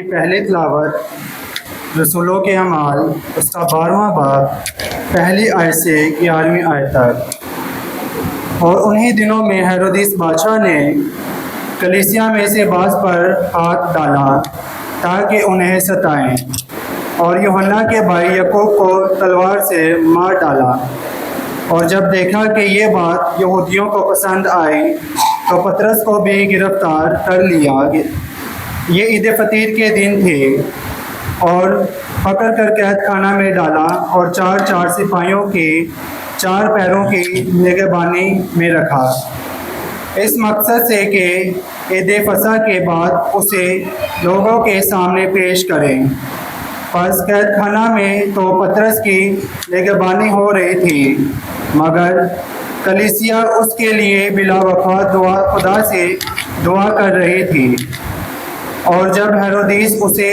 की पहली तिलावत रसूलों के अमाल उसका 12वां बाब पहली आयत से 11वीं आयत तक। और उन्हीं दिनों में हेरोदिस बादशाह ने कलीसिया में से बाज़ पर हाथ डाला ताकि उन्हें सताएं, और यूहन्ना के भाई याकूब को तलवार से मार डाला। और जब देखा कि ये बात यहूदियों को पसंद आई तो पतरस को भी गिरफ्तार कर लिया। ये ईद फतीर के दिन थे और पकड़ कर कैद खाना में डाला और चार सिपाहियों के 4 पैरों की निगहबानी में रखा, इस मकसद से कि ईद फसह के बाद उसे लोगों के सामने पेश करें। बस कैद खाना में तो पतरस की निगहबानी हो रही थी, मगर कलीसिया उसके लिए बिलावफा खुदा से दुआ कर रही थी। और जब हेरोदिस उसे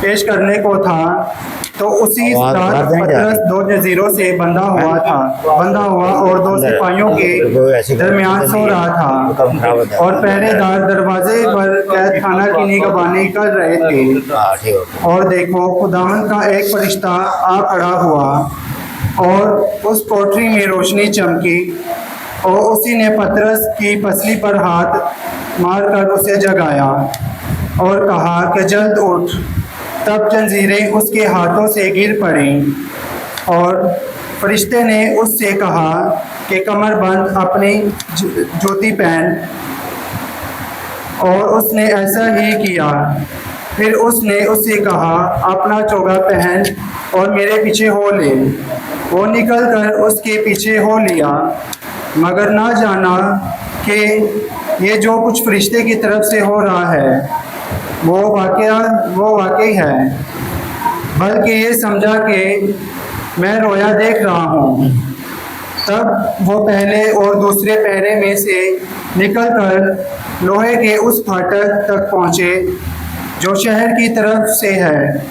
पेश करने को था तो उसी रात पतरस 2 जंजीरों से बंधा हुआ और 2 सिपाहियों के दरमियान सो रहा था, और पहरेदार दरवाजे पर कैद खाना की निगहबानी कर रहे थे। और देखो, खुदावंद का एक फरिश्ता आ खड़ा हुआ और उस कोठरी में रोशनी चमकी, और उसी ने पतरस की पसली पर हाथ मारकर उसे जगाया और कहा कि जल्द उठ। तब जंजीरें उसके हाथों से गिर पड़ीं, और फरिश्ते ने उससे कहा कि कमरबंद अपनी जूती पहन, और उसने ऐसा ही किया। फिर उसने उससे कहा, अपना चोगा पहन और मेरे पीछे हो ले। वो निकलकर उसके पीछे हो लिया, मगर ना जाना कि ये जो कुछ फरिश्ते की तरफ से हो रहा है वो वाकई है, बल्कि ये समझा कि मैं रोया देख रहा हूँ। तब वो पहले और दूसरे पहरे में से निकलकर लोहे के उस फाटक तक पहुँचे जो शहर की तरफ से है।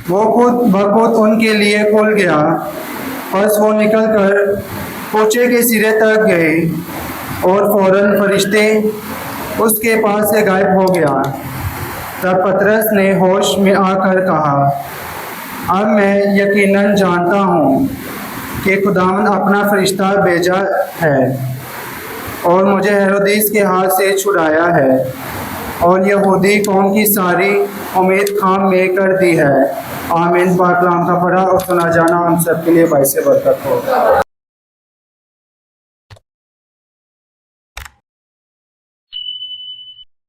वो खुद बखुद उनके लिए खुल गया। बस वो निकलकर पोचे के सिरे तक गए और फौरन फरिश्ते उसके पास से गायब हो गया। तब पतरस ने होश में आकर कहा, अब मैं यकीनन जानता हूँ कि खुदावंद अपना फरिश्ता भेजा है और मुझे हेरोदिस के हाथ से छुड़ाया है, और यहूदी कौम की सारी उम्मीद खाम में कर दी है। आमीन। पाक कलाम का पढ़ा और सुना जाना हम सब के लिए बाइस बरकत हो।